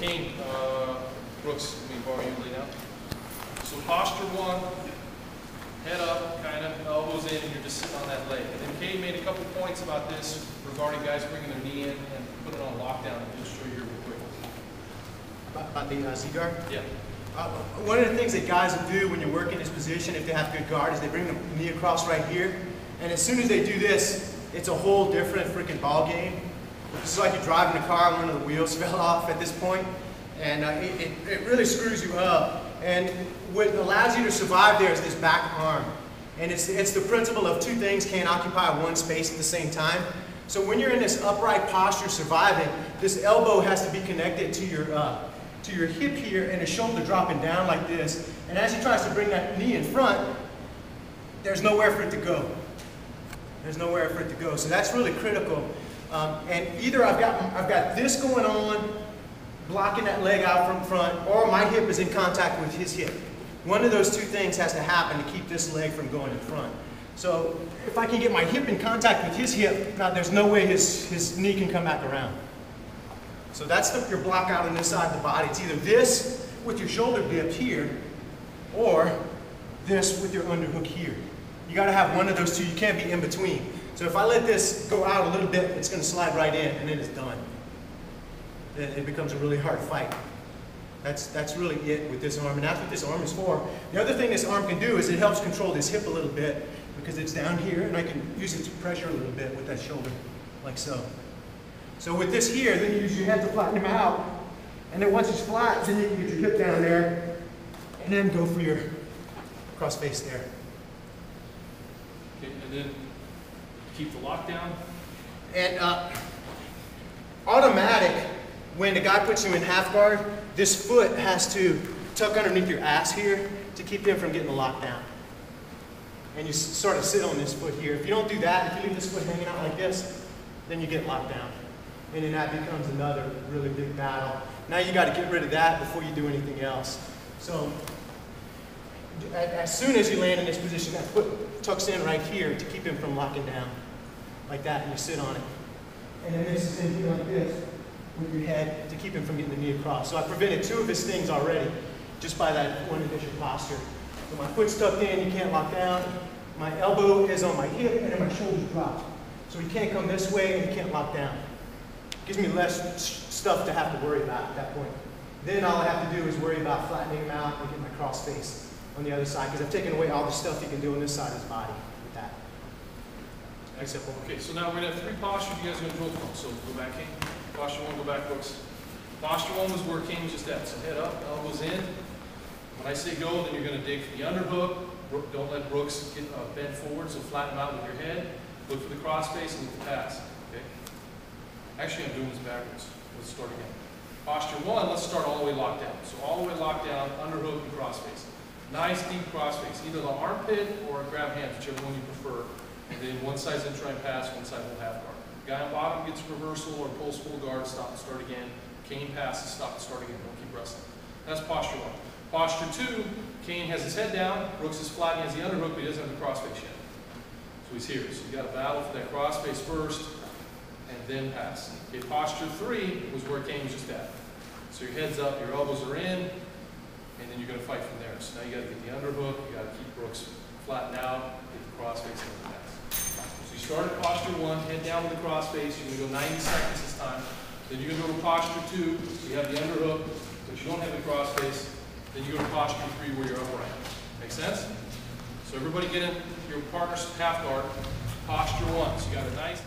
Kane, Brooks, let me borrow you lead out. So posture one, head up, kind of, elbows in, and you're just sitting on that leg. And then Kane made a couple points about this regarding guys bringing their knee in and putting it on lockdown. I'll just show you here real quick. About the Z-guard? Yeah. One of the things that guys will do when you work in this position, if they have good guard, is they bring the knee across right here. And as soon as they do this, it's a whole different freaking ball game. It's like you're driving a car and one of the wheels fell off at this point. And it really screws you up. And what allows you to survive there is this back arm. And it's the principle of two things can't occupy one space at the same time. So when you're in this upright posture surviving, this elbow has to be connected to your hip here and the shoulder dropping down like this. And as he tries to bring that knee in front, there's nowhere for it to go. There's nowhere for it to go. So that's really critical. And either I've got this going on, blocking that leg out from front, or my hip is in contact with his hip. One of those two things has to happen to keep this leg from going in front. So if I can get my hip in contact with his hip, now there's no way his knee can come back around. So that's your block out on this side of the body. It's either this with your shoulder dipped here, or this with your underhook here. You got to have one of those two. You can't be in between. So if I let this go out a little bit, it's going to slide right in, and then it's done. It becomes a really hard fight. That's really it with this arm, and that's what this arm is for. The other thing this arm can do is it helps control this hip a little bit because it's down here, and I can use it to pressure a little bit with that shoulder, like so. So with this here, then you use your head to flatten him out, and then once he's flat, then you can get your hip down there, and then go for your cross face there. Okay, and then keep the lockdown. And automatic, when the guy puts you in half guard, this foot has to tuck underneath your ass here to keep them from getting the lockdown. And you sort of sit on this foot here. If you don't do that, if you leave this foot hanging out like this, then you get locked down. And then that becomes another really big battle. Now you got to get rid of that before you do anything else. So as soon as you land in this position, that foot tucks in right here to keep him from locking down. Like that, and you sit on it. And then this is in here like this with your head to keep him from getting the knee across. So I prevented two of his things already just by that one initial posture. So my foot's tucked in, you can't lock down. My elbow is on my hip, and then my shoulder's dropped. So he can't come this way, and he can't lock down. Gives me less stuff to have to worry about at that point. Then all I have to do is worry about flattening him out and getting my cross face on the other side, because I've taken away all the stuff he can do on this side of his body with that. Except, okay, so now we're going to have three postures you guys are going to drill from. So go back, King. Posture one, go back, Brooks. Posture one was where King was just at. So head up, elbows in. When I say go, then you're going to dig for the underhook. Don't let Brooks get bent forward, so flatten him out with your head. Look for the cross face and look the pass. Okay? Actually, I'm doing this backwards. Let's start again. Posture one, let's start all the way locked down. So all the way locked down, underhook and cross face. Nice deep cross face, either the armpit or grab hands, whichever one you prefer. And then one side's in try and pass, one side will half guard. Guy on bottom gets reversal or pulls full guard, stop and start again. Kane passes, stop and start again. Don't keep wrestling. That's posture one. Posture two, Kane has his head down, Brooks is flat, he has the underhook, but he doesn't have the cross face yet. So he's here. So you got to battle for that cross face first, and then pass. Okay, posture three was where Kane was just at. So your head's up, your elbows are in, and then you're going to fight from there. So now you got to get the underhook, you got to keep Brooks flattened out, get the cross face, and the pass. So you start at posture one, head down with the cross face, you're going to go 90 seconds this time. Then you're going to go to posture two, you have the underhook, but you don't have the cross face. Then you go to posture three where you're upright. Make sense? So everybody get in your partner's half guard, posture one. So you got a nice